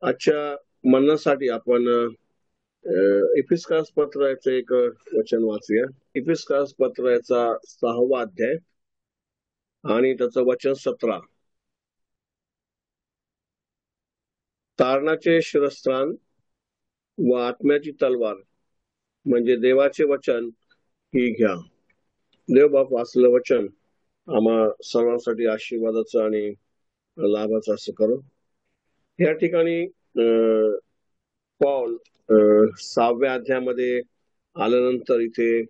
आजच्या मननासाठी आपण इफिसकास पत्राचं एक वचन वाचूया. इफिसकास पत्राचा 6वा अध्याय आणि त्याचं वचन 17. तारणाचे शिरस्त्राण व आत्म्याची तलवार म्हणजे देवाचे वचन ही घ्या. देव बाप वाचलं वचन आम्हा सर्वांसाठी आशीर्वादाचं आणि लाभाचं असं करो. या ठिकाणी पॉल 6व्या अध्यायामध्ये आल्यानंतर इथे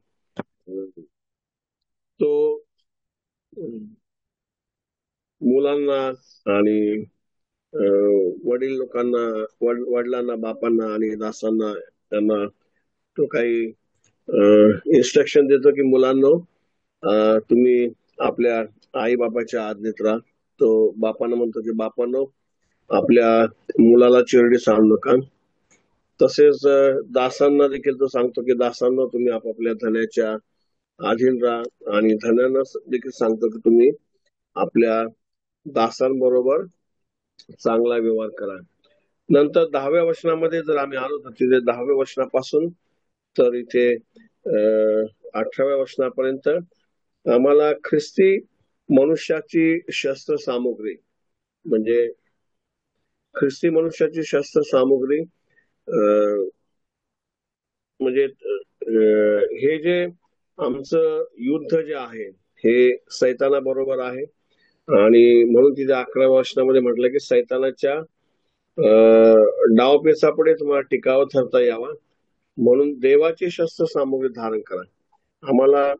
तो मुलांना आणि वडील लोकांना, वडिलांना, बापांना आणि दासांना त्यांना तो काही इन्स्ट्रक्शन देतो की मुलांनो, तुम्ही आपल्या आई बापाच्या आज्ञेत राहा. तो बापांना म्हणतो की बापांनो, आपल्या मुलाला चिरडी सांडू नका. तसेच दासांना देखील तो सांगतो की दासांना तुम्ही आपापल्या धन्याच्या अधीन राहा आणि धन्यांना देखील सांगतो की तुम्ही आपल्या दासांबरोबर चांगला व्यवहार करा. नंतर 10व्या वचनामध्ये जर आम्ही आलो तर तिथे 10व्या वचनापासून तर इथे 18व्या वचनापर्यंत आम्हाला ख्रिस्ती मनुष्याची शस्त्र सामुग्री म्हणजे ख्रिस्ती मनुष्याची शस्त्र सामुग्री म्हणजे हे जे आमचं युद्ध जे आहे हे सैतानाबरोबर आहे. आणि म्हणून तिथे 11व्या वचनामध्ये म्हटलं की सैतानाच्या डावपेचापुढे तुम्हाला टिकावं ठरता यावा म्हणून देवाची शस्त्र सामुग्री धारण करा. आम्हाला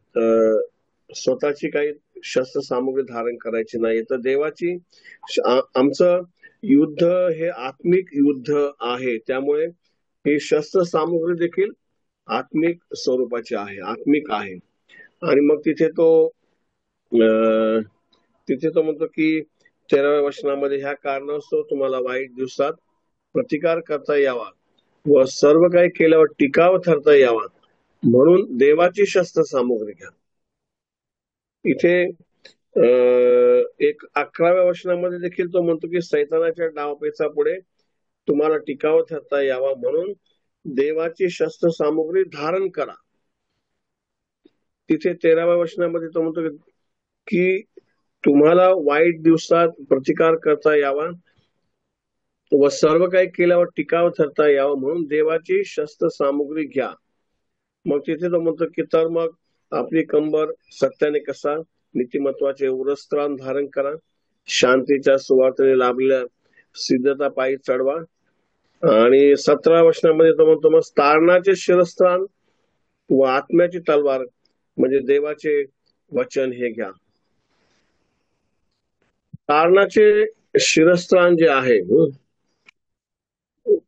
स्वतःची काही शस्त्र सामुग्री धारण करायची नाही, तर देवाची आमचं युद्ध हे आत्मिक युद्ध आहे. त्यामुळे ही शस्त्र सामुग्री देखील आत्मिक स्वरूपाची आहे, आत्मिक आहे. आणि मग तिथे तो म्हणतो की 13व्या वचनामध्ये ह्या कारणास्तव तुम्हाला वाईट दिवसात प्रतिकार करता यावा व सर्व काही केल्यावर टिकाव ठरता यावा म्हणून देवाची शस्त्र सामुग्री घ्या. इथे 11व्या वचनामध्ये देखील तो म्हणतो की सैतानाच्या डावपेचा पुढे तुम्हाला टिकाव ठरता यावा म्हणून देवाची शस्त्र सामुग्री धारण करा. तिथे 13व्या वचनामध्ये तो म्हणतो की तुम्हाला वाईट दिवसात प्रतिकार करता यावा व सर्व काही केल्यावर टिकाव ठरता यावं म्हणून देवाची शस्त्र सामुग्री घ्या. मग तिथे तो म्हणतो की तर मग आपली कंबर सत्याने कसा नीतिमत्वाचे उरस्त्राण धारण करा, शांतीच्या सुवार्तेने लाभलेल्या सिद्धता पायी चढवा. आणि 17व्या वचनामध्ये तो म्हणतो मग तारणाचे शिरस्त्राण व आत्म्याची तलवार म्हणजे देवाचे वचन हे घ्या. तारणाचे शिरस्त्राण जे आहे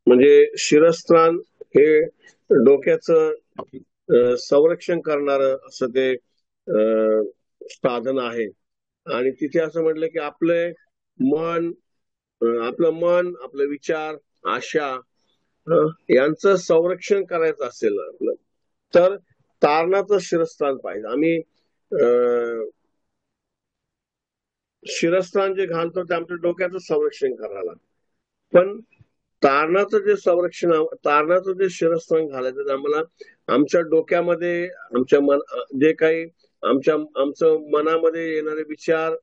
म्हणजे शिरस्त्राण हे डोक्याचं संरक्षण करणार असं ते साधन आहे. आणि तिथे असं म्हटलं की आपलं मन, आपले विचार, आशा यांचं संरक्षण करायचं असेल आपलं तर तारणाचं शिरस्त्राण पाहिजे. आम्ही शिरस्त्राण जे घालतो ते आमच्या डोक्याचं संरक्षण करायला, पण तारणाचं जे संरक्षण, तारणाचं जे शिरस्त्राण घालायचं आम्हाला आमच्या डोक्यामध्ये आमच्या जे काही आमचं मनामध्ये येणारे विचार,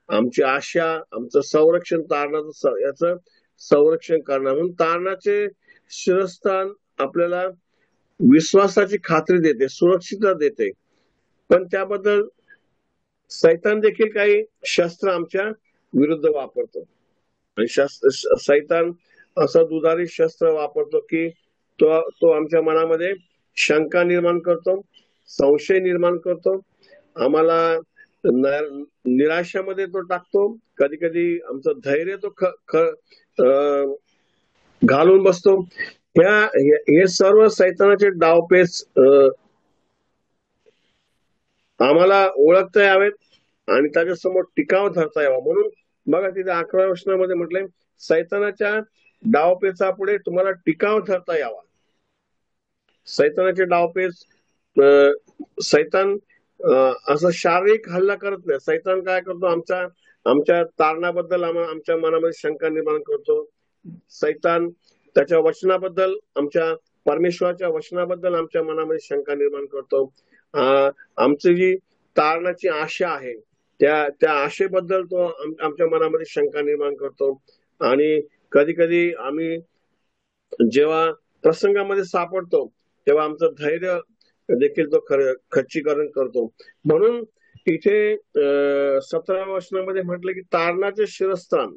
आमची आशा, आमचं संरक्षण तारणाचं याचं संरक्षण करणार. म्हणून तारणाचे शिरस्त्राण आपल्याला विश्वासाची खात्री देते, सुरक्षितता देते. पण त्याबद्दल सैतान देखील काही शस्त्र आमच्या विरुद्ध वापरतो आणि सैतान असं दुधारी शस्त्र वापरतो की तो आमच्या मनामध्ये शंका निर्माण करतो, संशय निर्माण करतो, आम्हाला निराशामध्ये तो टाकतो, कधी कधी आमचं धैर्य तो घालून बसतो. हे सर्व सैतानाचे डावपेच आम्हाला ओळखता यावेत आणि त्याच्यासमोर टिकाव धरता यावा म्हणून बघा तिथे 11व्या वचनामध्ये म्हटलंय सैतानाच्या डावपेचा पुढे तुम्हाला टिकाव धरता यावा. सैतानाचे डावपेच, सैतान असं शारीरिक हल्ला करत नाही. सैतान काय करतो, आमच्या तारणाबद्दल आमच्या मनामध्ये शंका निर्माण करतो, सैतान त्याच्या वचनाबद्दल, आमच्या परमेश्वराच्या वचनाबद्दल आमच्या मनामध्ये शंका निर्माण करतो. आमची जी तारणाची आशा आहे त्या आशेबद्दल तो आमच्या मनामध्ये शंका निर्माण करतो. आणि कधी कधी आम्ही जेव्हा प्रसंगामध्ये सापडतो तेव्हा आमचं धैर्य देखील तो खच्चीकरण करतो. म्हणून इथे 17व्या वचनामध्ये म्हटलं की तारणाचे शिरस्थान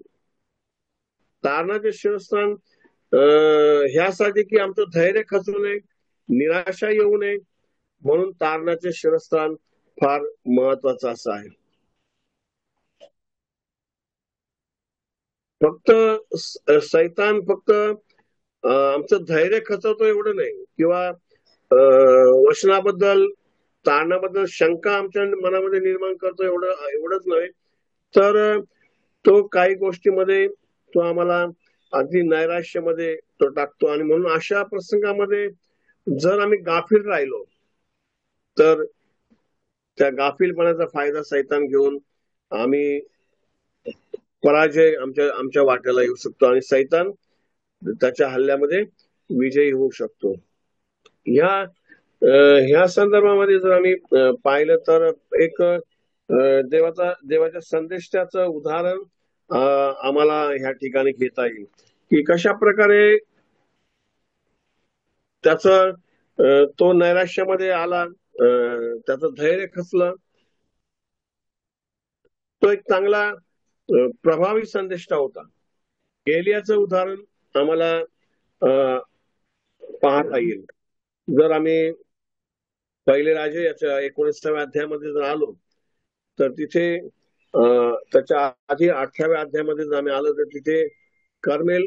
ह्यासाठी की आमचं धैर्य खचू नये, निराशा येऊ नये, म्हणून तारणाचे शिरस्थान फार महत्वाचं असं आहे. फक्त सैतान फक्त आमचं धैर्य खचवतो एवढं नाही, किंवा वचनाबद्दल तारणाबद्दल शंका आमच्या मनामध्ये निर्माण करतो एवढंच नव्हे, तर तो काही गोष्टीमध्ये तो आम्हाला अगदी नैराश्यामध्ये तो टाकतो. आणि म्हणून अशा प्रसंगामध्ये जर आम्ही गाफील राहिलो तर त्या गाफीलपणाचा फायदा सैतान घेऊन आम्ही पराजय आमच्या वाट्याला येऊ शकतो आणि सैतान त्याच्या हल्ल्यामध्ये विजयी होऊ शकतो. ह्या संदर्भामध्ये जर आम्ही पाहिलं तर एक देवाच्या संदेशाचं उदाहरण आम्हाला ह्या ठिकाणी घेता येईल की कशा प्रकारे त्याचं तो नैराश्यामध्ये आला, त्याचं धैर्य खचलं. तो एक चांगला प्रभावी संदेष्टा होता. एलियाचं उदाहरण आम्हाला पाहता येईल. जर आम्ही पहिले राजे याच्या 19व्या अध्यायामध्ये जर आलो तर तिथे त्याच्या आधी 18व्या अध्यायामध्ये जर आम्ही आलो तर तिथे कर्मेल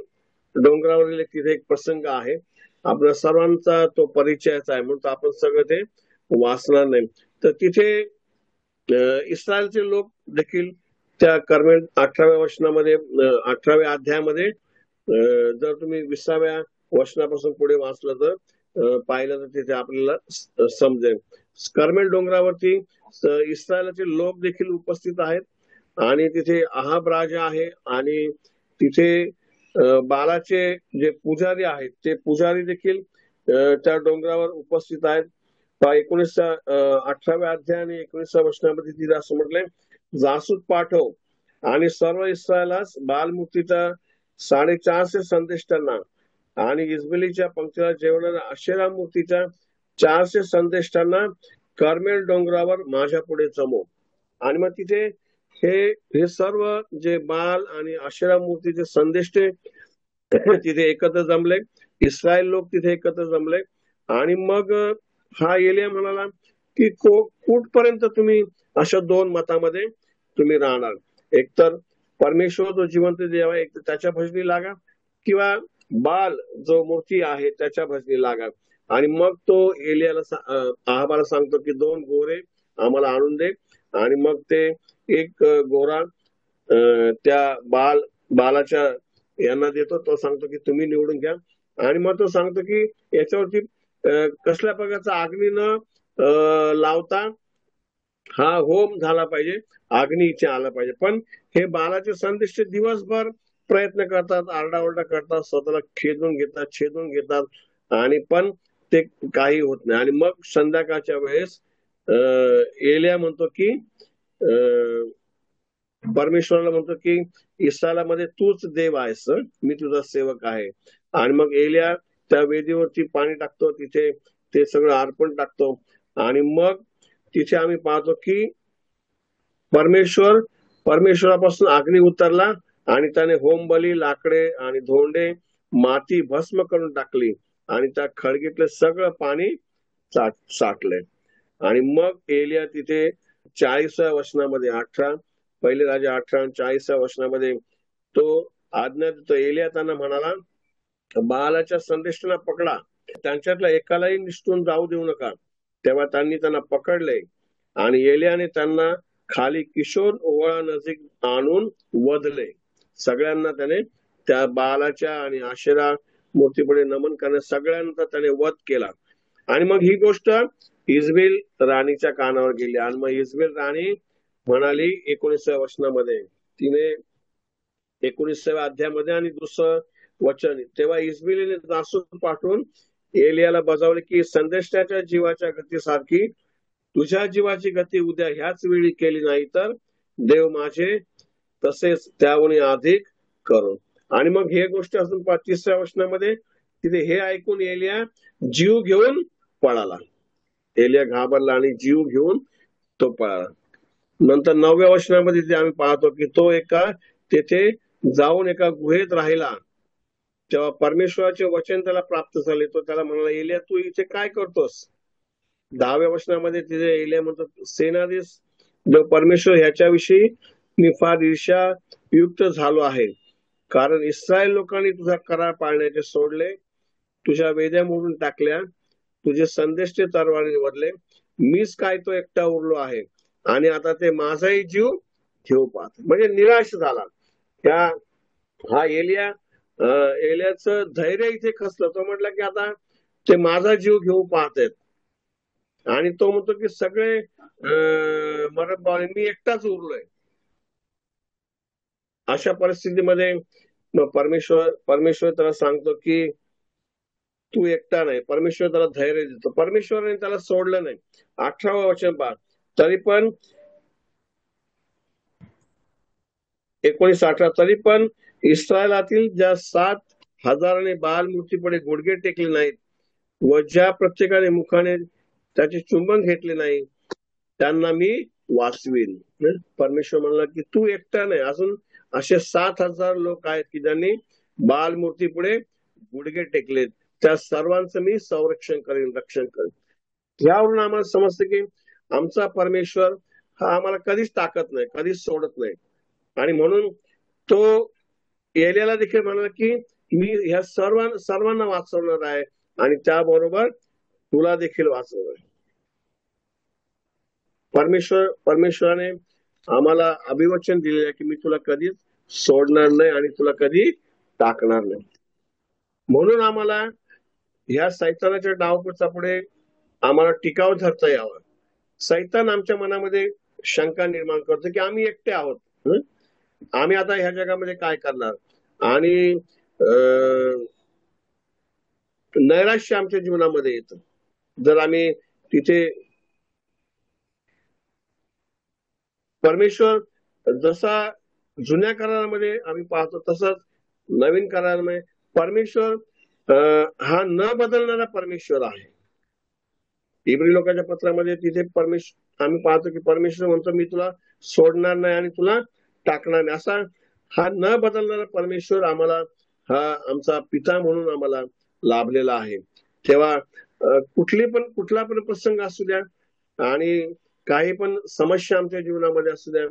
डोंगरावरील तिथे एक प्रसंग आहे. आपल्या सर्वांचा तो परिचयाचा आहे म्हणून आपण सगळं ते वाचणार नाही. तर तिथे इस्रायलचे लोक देखील त्या कर्मेल 18व्या वचनामध्ये 18व्या अध्यायामध्ये जर तुम्ही 20व्या वचनापासून पुढे वाचलं तर पाहिलं तर तिथे आपल्याला समजेल. कर्मेल डोंगरावरती इस्रायलचे लोक देखील उपस्थित आहेत आणि तिथे अहाब राजा आहे आणि तिथे बालाचे जे पुजारी आहेत ते पुजारी देखील त्या डोंगरावर उपस्थित आहेत. 18व्या अध्याय आणि 19व्या वचनामध्ये तिथे असं म्हटलंय, जासूद पाठव आणि सर्व इस्रायलास बालमूर्तीच्या 450 संदेष्टांना आणि इस्रायलीच्या पंक्तीला जेवणाऱ्या अशेरा मूर्तीच्या 400 संदेष्टांना कर्मेल डोंगरावर माझ्या पुढे जमव. आणि मग तिथे हे सर्व जे बाल आणि अशेरा मूर्तीचे संदेष्टे तिथे एकत्र जमले, इस्रायल लोक तिथे एकत्र जमले. आणि मग हा एलिया म्हणाला की कुठपर्यंत तुम्ही अशा दोन मतामध्ये तुम्ही राहणार, एकतर परमेश्वर जो जिवंत देव आहे एक तर त्याच्या भजनी लागा किंवा बाल जो मूर्ती आहे त्याच्या भजनी लागा. आणि मग तो एलियाला अहाबाला सांगतो की 2 गोरे आम्हाला आणून दे. आणि मग ते एक गोरा त्या बालाच्या यांना देतो. तो सांगतो की तुम्ही निवडून घ्या. आणि मग तो सांगतो की याच्यावरती कसल्या प्रकारचा अग्नी न लावता हा होम झाला पाहिजे, अग्नी इथे आला पाहिजे. पण हे बालाचे संदेश दिवसभर प्रयत्न करतात, आरडाओरडा करतात, स्वतःला छेदून घेतात आणि पण ते काही होत नाही. आणि मग संध्याकाळच्या वेळेस एलिया म्हणतो की परमेश्वराला म्हणतो की इस्रायलामध्ये तूच देव आहेस, मी तुझा सेवक आहे. आणि मग एलिया त्या वेदीवरती पाणी टाकतो, तिथे ते सगळं अर्पण टाकतो. आणि मग तिथे आम्ही पाहतो की परमेश्वरापासून अग्नी उतरला आणि त्याने होमबली, लाकडे आणि धोंडे, माती भस्म करून टाकली आणि त्या खळगीतले सगळं पाणी साठले. आणि मग एलिया तिथे 40व्या वचनामध्ये पहिले राजा 18 आणि 40व्या वचनामध्ये तो आज्ञा देतो. एलिया त्यांना म्हणाला, बालाच्या संदेशांना पकडा, त्यांच्यातल्या एकालाही निसटून जाऊ देऊ नका. तेव्हा त्यांनी त्यांना पकडले आणि एलियाने त्यांना खाली किशोर ओवळा नजीक आणून वधले. सगळ्यांना त्याने त्या बालाच्या आणि आशेरा मूर्तीपुढे नमन करण्या सगळ्यांचा त्याने वध केला. आणि मग ही गोष्ट इजबेल राणीच्या कानावर गेली. आणि मग इजबेल राणी म्हणाली 19व्या वचनामध्ये, तिने 19व्या अध्यायामध्ये आणि दुसरं वचन. तेव्हा इस्बिलीने दासून पाठवून एलियाला बजावले की संदेशाच्या जीवाच्या गतीसारखी तुझ्या जीवाची गती उद्या ह्याच वेळी केली नाही तर देव माझे तसेच त्याहून अधिक करो. आणि मग हे गोष्ट असून 35व्या वचनामध्ये तिथे हे ऐकून एलिया जीव घेऊन पळाला. एलिया घाबरला आणि जीव घेऊन तो पळाला. नंतर 9व्या वचनामध्ये ते आम्ही पाहतो की तो तेथे जाऊन एका गुहेत राहिला. तेव्हा परमेश्वराचे वचन त्याला प्राप्त झाले. तो त्याला म्हणाला, एलिया तू इथे काय करतोस? 10व्या वचनामध्ये तिथे एलिया म्हणतात, सेनाधीश परमेश्वर ह्याच्याविषयी मी फार ईर्ष्या युक्त झालो आहे, कारण इस्रायल लोकांनी तुझा करार पाळण्याचे सोडले, तुझ्या वेद्या मोडून टाकल्या, तुझे संदेश ते तरवारी निवडले, मीच काय तो एकटा उरलो आहे आणि आता ते माझाही जीव घेऊ पाहत. म्हणजे निराश झाला. हा एलियाचं धैर्य इथे खचलं. तो म्हटलं की आता ते माझा जीव घेऊ पाहतेत आणि तो म्हणतो की सगळे मरण पावले, मी एकटाच उरलोय. अशा परिस्थितीमध्ये परमेश्वर त्याला सांगतो की तू एकटा नाही. परमेश्वर त्याला धैर्य देतो. परमेश्वराने त्याला सोडलं नाही. 18वं वचन पहा, तरी पण 19:18 तरी पण इस्रायलातील ज्या 7,000 बाल मूर्तीपुढे गुडघे टेकले नाहीत व ज्या प्रत्येकाने मुखाने त्याचे चुंबन घेतले नाही त्यांना मी वाचवीन. परमेश्वर म्हणला की तू एकटा नाही, अजून असे 7,000 लोक आहेत की ज्यांनी बाल मूर्ती पुढे गुडघे टेकलेत. त्या सर्वांचं मी संरक्षण करेन, रक्षण करेन. यावरून आम्हाला समजतं की आमचा परमेश्वर हा आम्हाला कधीच टाकत नाही, कधीच सोडत नाही. आणि म्हणून तो एलियाला देखील म्हणाला की मी ह्या सर्वांना वाचवणार आहे आणि त्याबरोबर तुला देखील वाचवणार. परमेश्वराने आम्हाला अभिवचन दिलेलं आहे की मी तुला कधीच सोडणार नाही आणि तुला कधी टाकणार नाही. म्हणून आम्हाला ह्या सैतानाच्या डावपेचा पुढे आम्हाला टिकाव धरता यावं. सैतान आमच्या मनामध्ये शंका निर्माण करतो की आम्ही एकटे आहोत, आम्ही आता ह्या जगामध्ये काय करणार, आणि नैराश्य आमच्या जीवनामध्ये येतं. जर आम्ही तिथे परमेश्वर जसा जुन्या करारामध्ये आम्ही पाहतो तसंच नवीन करारामध्ये परमेश्वर हा न बदलणारा परमेश्वर आहे. इब्री लोकांच्या पत्रामध्ये तिथे आम्ही पाहतो की परमेश्वर म्हणतो मी तुला सोडणार नाही आणि तुला टाकणार नाही. असा हा न बदलणारा परमेश्वर आम्हाला हा आमचा पिता म्हणून आम्हाला लाभलेला आहे. तेव्हा कुठला पण प्रसंग असू द्या आणि काही पण समस्या आमच्या जीवनामध्ये असू द्या,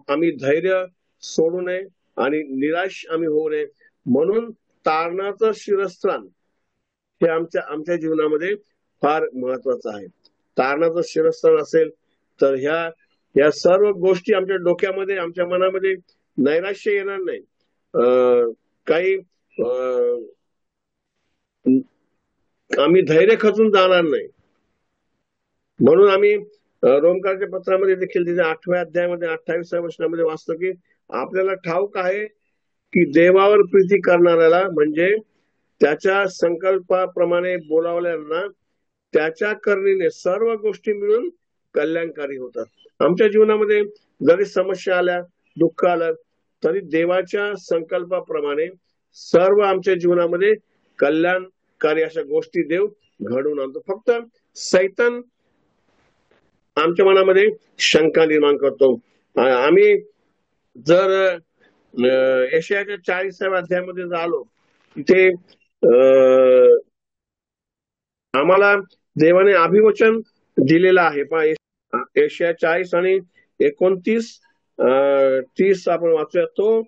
आम्ही धैर्य सोडू नये आणि निराश आम्ही होऊ नये. म्हणून तारणाचं शिरस्थान हे आमच्या जीवनामध्ये फार महत्वाचं आहे. तारणाचं शिरस्थान असेल तर ह्या सर्व गोष्टी आमच्या डोक्यामध्ये, आमच्या मनामध्ये नैराश्य येणार नाही, काही आम्ही धैर्य खचून जाणार नाही. म्हणून आम्ही रोमकारच्या पत्रामध्ये देखील तिथे 8व्या अध्यायामध्ये 28व्या वचनामध्ये वाचतो की आपल्याला ठाऊक आहे की देवावर प्रीती करणाऱ्याला म्हणजे त्याच्या संकल्पाप्रमाणे बोलावलेल्यांना त्याच्या करणीने सर्व गोष्टी मिळून कल्याणकारी होतात. आमच्या जीवनामध्ये जरी समस्या आल्या, दुःख आलं, तरी देवाच्या संकल्पाप्रमाणे सर्व आमच्या जीवनामध्ये कल्याणकारी अशा गोष्टी देव घडवून आणतो. फक्त सैतान आमच्या मनामध्ये शंका निर्माण करतो. आम्ही जर यशायाच्या 40व्या अध्यायामध्ये झालो, तिथे आम्हाला देवाने अभिवचन दिलेलं आहे. यशाया 40 आणि 29, 30 आपण वाचूया. तो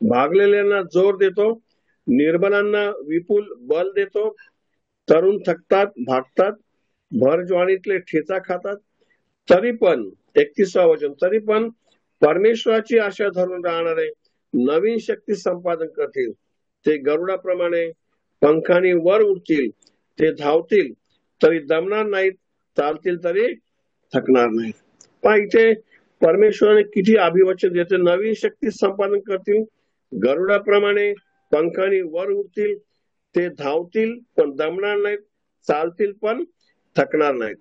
भागलेल्यांना जोर देतो, निर्बलांना विपुल बल देतो, तरुण थकतात, भागतात, भर ज्वारीतले ठेचा खातात, तरी पण 31वं वचन, तरी पण परमेश्वराची आशा धरून राहणारे नवीन शक्ती संपादन करतील. ते गरुडाप्रमाणे पंखानी वर उडतील, ते धावतील तरी दमणार नाहीत, चालतील तरी थकणार नाहीत. पण इथे परमेश्वराने किती अभिवचन देते, नवीन शक्ती संपादन करतील, गरुडाप्रमाणे पंखाने वर उडतील, ते धावतील पण दमणार नाहीत, चालतील पण थकणार नाहीत.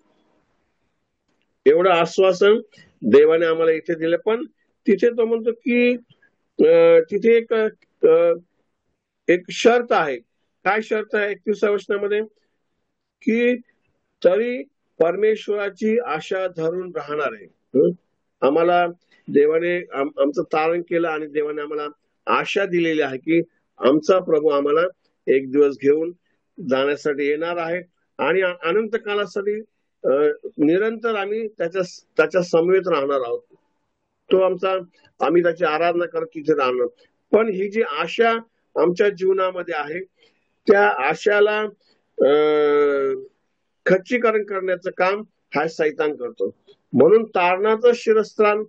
एवढं आश्वासन देवाने आम्हाला इथे दिलं. पण तिथे तो म्हणतो की तिथे एक शर्त आहे. काय शर्त आहे 31व्या वचनामध्ये? की तरी परमेश्वराची आशा धरून राहणार आहे. आम्हाला देवाने आमचं तारण केलं आणि देवाने आम्हाला आशा दिलेली आहे की आमचा प्रभू आम्हाला एक दिवस घेऊन जाण्यासाठी येणार आहे आणि अनंत काळासाठी निरंतर आम्ही त्याच्या समवेत राहणार आहोत. तो आमचा, आम्ही त्याची आराधना करत तिथे राहणार. पण ही जी आशा आमच्या जीवनामध्ये आहे, त्या आशाला खच्चीकरण करण्याचं काम हा सैतान करतो. म्हणून तारणाचं शिरस्त्राण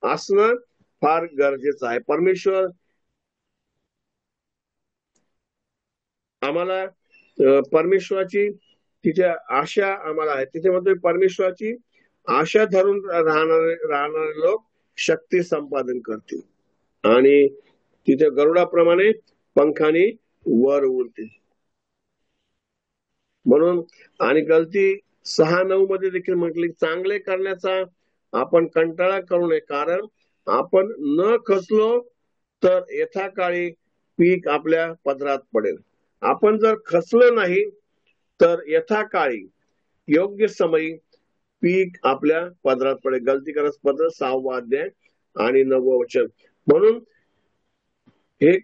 असणं फार गरजेचं आहे. परमेश्वर आम्हाला परमेश्वराची तिथे आशा आम्हाला आहे. तिथे म्हणतो परमेश्वराची आशा धरून राहणारे लोक शक्ती संपादन करतील आणि तिथे गरुडाप्रमाणे पंखाने वर उडतील. म्हणून आणि गलती 6:9 मध्ये देखील म्हटले चांगले करण्याचा आपण कंटाळा करू नये, कारण आपण न खचलो तर यथाकाळी पीक आपल्या पदरात पडेल. आपण जर खचलो नाही तर यथाकाळी योग्य समयी पीक आपल्या पदरात पडेल. गलतीकारक पत्र 6वा अध्याय आणि 9वं वचन. म्हणून हे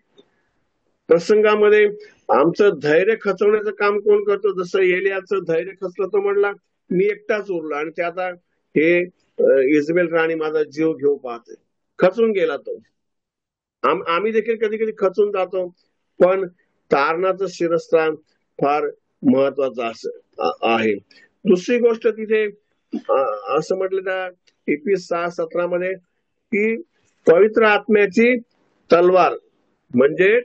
प्रसंगामध्ये आमचं धैर्य खचवण्याचं काम कोण करतो? जसं एलियाचं धैर्य खचलं, तो म्हणला मी एकटाच उरलो आणि ते आता हे इजबेल राणी माझा जीव घेऊ पाहते. खचून गेला तो. आम्ही देखील कधी कधी खचून जातो. पण तारणाचं शिरस्त्राण फार महत्वाचं आहे. दुसरी गोष्ट तिथे असं म्हटलं त्या Eph 6:17 मध्ये की पवित्र आत्म्याची तलवार म्हणजे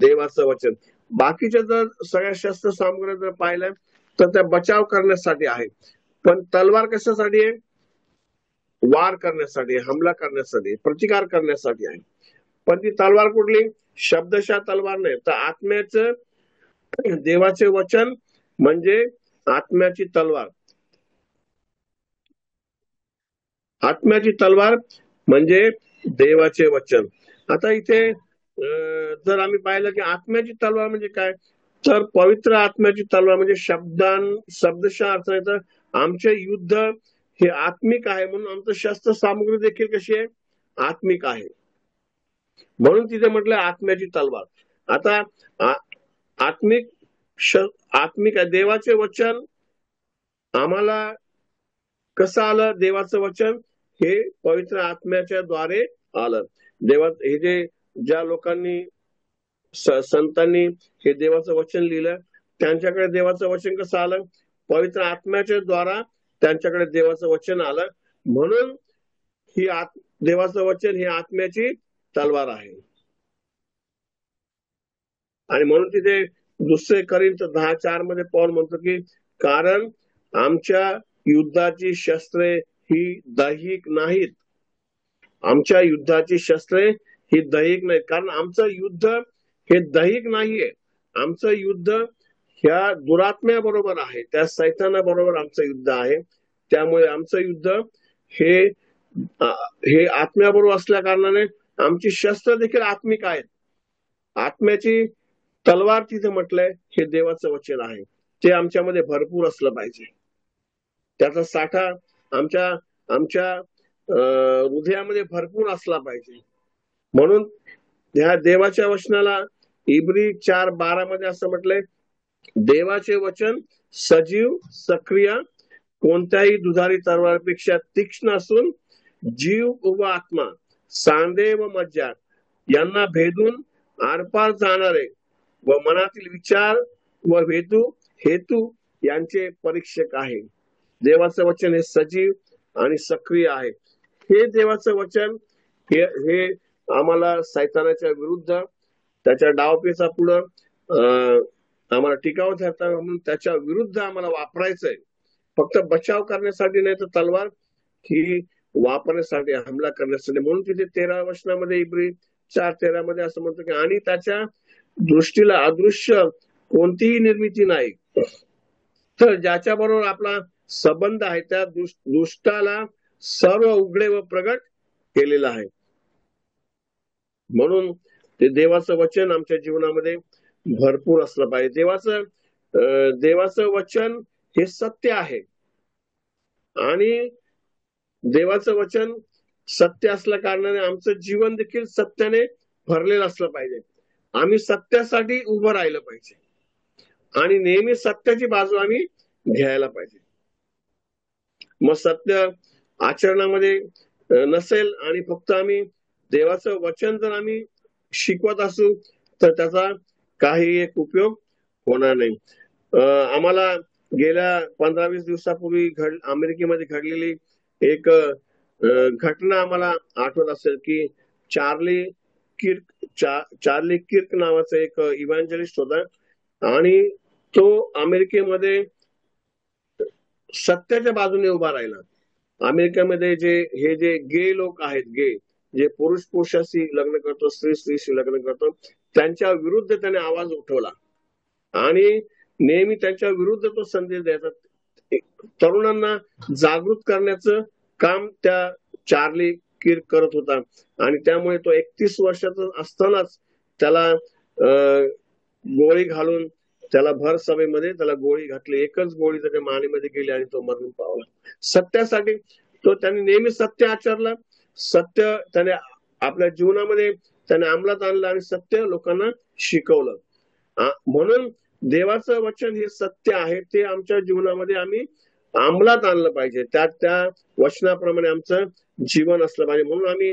देवाचं वचन. बाकीच्या जर सगळ्या शस्त्र सामग्री जर पाहिलं तर त्या बचाव करण्यासाठी आहे, पण तलवार कशासाठी आहे? वार करण्यासाठी, हमला करण्यासाठी, प्रतिकार करण्यासाठी आहे. पण ती तलवार कुठली? शब्दशः तलवार नाही, तर आत्म्याचं देवाचे वचन म्हणजे आत्म्याची तलवार. आत्म्याची तलवार म्हणजे देवाचे वचन. आता इथे जर आम्ही पाहिलं की आत्म्याची तलवार म्हणजे काय, तर पवित्र आत्म्याची तलवार म्हणजे शब्दशः अर्थ आहे तर आमचे युद्ध हे आत्मिक आहे. म्हणून आमचं शस्त्र सामग्री देखील कशी आहे? आत्मिक आहे. म्हणून तिथे म्हटलं आत्म्याची तलवार. आता आत्मिक आहे. देवाचे वचन आम्हाला कसं आलं? देवाचं वचन हे पवित्र आत्म्याच्या द्वारे आलं. हे जे ज्या लोकांनी संतांनी हे देवाचं वचन लिहिलं त्यांच्याकडे देवाचं वचन कसं आलं? पवित्र आत्म्याच्या द्वारा त्यांच्याकडे देवाचं वचन आलं. म्हणून ही देवाचं वचन ही आत्म्याची तलवार आहे. आणि म्हणून तिथे 2 कोरिंथ 10:4 मध्ये पौल म्हणतो की कारण आमच्या युद्धाची शस्त्रे ही दैहिक नाहीत. आमच्या युद्धाची शस्त्रे ही दैहिक नाहीत, कारण आमचं युद्ध हे दैहिक नाहीये. आमचं युद्ध ह्या दुरात्म्याबरोबर आहे, त्या सैतानाबरोबर आमचं युद्ध आहे. त्यामुळे आमचं युद्ध हे आत्म्याबरोबर असल्या कारणाने आमची शस्त्र देखील आत्मिक आहेत. आत्म्याची तलवार तिथे म्हटलंय हे देवाचं वचन आहे, ते आमच्यामध्ये भरपूर असलं पाहिजे. त्याचा साठा आमच्या हृदयामध्ये भरपूर असला पाहिजे. म्हणून ह्या देवाच्या वचनाला इब्री 4:12 मध्ये असं म्हटलंय, देवाचे वचन सजीव, सक्रिय, कोणत्याही दुधारी तलवारपेक्षा तीक्ष्ण असून जीव व आत्मा, सांधे व मज्जा यांना भेदून आरपार जाणारे व मनातील विचार व हेतू यांचे परीक्षक आहे. देवाचं वचन हे सजीव आणि सक्रिय आहे. हे देवाचं वचन हे आम्हाला सैतानाच्या विरुद्ध, त्याच्या डावपेचा पुढं आम्हाला टिकाव धरता म्हणून त्याच्या विरुद्ध आम्हाला वापरायचंय. फक्त बचाव करण्यासाठी नाही, तर तलवार ही वापरण्यासाठी, हमला करण्यासाठी. म्हणून तिथे 13व्या वचनामध्ये इब्री चार तेरामध्ये असं म्हणतो की आणि त्याच्या दृष्टीला अदृश्य कोणतीही निर्मिती नाही, तर ज्याच्या बरोबर आपला संबंध आहे त्या दृष्टाला सर्व उघडे व प्रगट केलेलं आहे. म्हणून ते देवाचं वचन आमच्या जीवनामध्ये भरपूर असलं पाहिजे. देवाचं वचन हे सत्य आहे आणि देवाचं वचन सत्य असल्या कारणाने आमचं जीवन देखील सत्याने भरलेलं असलं पाहिजे. आम्ही सत्यासाठी उभं राहिलं पाहिजे आणि नेहमी सत्याची बाजू आम्ही घ्यायला पाहिजे. मग सत्य आचरणामध्ये नसेल आणि फक्त आम्ही देवाचं वचन जर आम्ही शिकवत असू तर त्याचा काही एक उपयोग होणार नाही. आम्हाला गेल्या 15-20 दिवसापूर्वी अमेरिकेमध्ये घडलेली एक घटना आम्हाला आठवत असेल की चार्ली किर्क नावाचा एक इव्हॅन्जलिस्ट होता आणि तो अमेरिकेमध्ये सत्याच्या बाजूने उभा राहिला. अमेरिकेमध्ये जे गे लोक आहेत, जे पुरुष पुरुषाशी लग्न करतो, स्त्री स्त्रीशी लग्न करतो, त्यांच्या विरुद्ध त्याने आवाज उठवला आणि नेहमी त्यांच्या विरुद्ध तो संदेश द्यायचा. तरुणांना जागृत करण्याचं काम त्या चार्ली किर्क करत होता आणि त्यामुळे तो 31 वर्षाचा असतानाच त्याला गोळी घालून त्याला भर सभेमध्ये त्याला गोळी घातली. एकच गोळी त्याच्या मानेमध्ये गेली आणि तो मरून पावला. सत्यासाठी त्याने नेहमी सत्य आचरलं, सत्य त्याने आपल्या जीवनामध्ये त्याने अंमलात आणलं आणि सत्य लोकांना शिकवलं. म्हणून देवाचं वचन हे सत्य आहे, ते आमच्या जीवनामध्ये आम्ही अंमलात आणलं पाहिजे. त्या वचनाप्रमाणे आमचं जीवन असलं पाहिजे. म्हणून आम्ही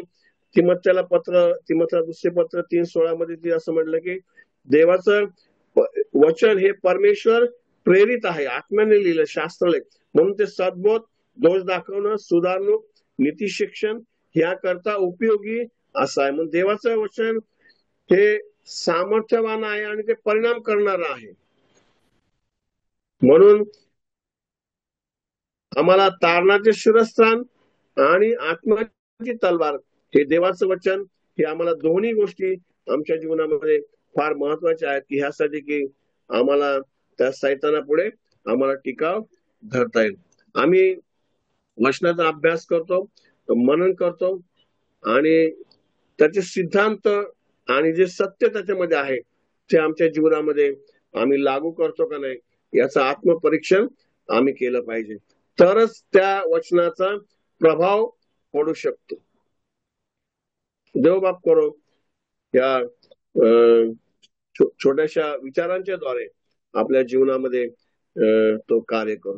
तिमोथेला दुसरे पत्र 3:16 मध्ये ते असं म्हटलं की देवाचं वचन हे परमेश्वर प्रेरित आहे, आत्म्याने लिहिलं, शास्त्रलेख, म्हणून ते सद्बोध, दोष दाखवणं, सुधारणूक, नीती शिक्षण याकरता उपयोगी असं आहे. म्हणून देवाचं वचन हे सामर्थ्यवान आहे आणि ते परिणाम करणार आहे. म्हणून आम्हाला तारणाचे शिरस्त्राण आणि आत्म्याची तलवार हे देवाचं वचन हे आम्हाला दोन्ही गोष्टी आमच्या जीवनामध्ये फार महत्वाच्या आहेत की ह्यासाठी की आम्हाला त्या सैतानापुढे आम्हाला टिकाव धरता येईल. आम्ही वचनाचा अभ्यास करतो, मनन करतो आणि त्याचे सिद्धांत आणि जे सत्य त्याच्यामध्ये आहे ते आमच्या जीवनामध्ये आम्ही लागू करतो का नाही याचं आत्मपरीक्षण आम्ही केलं पाहिजे, तरच त्या वचनाचा प्रभाव पडू शकतो. देव बाप करो या छोट्याशा विचारांच्या द्वारे आपल्या जीवनामध्ये तो कार्य करो.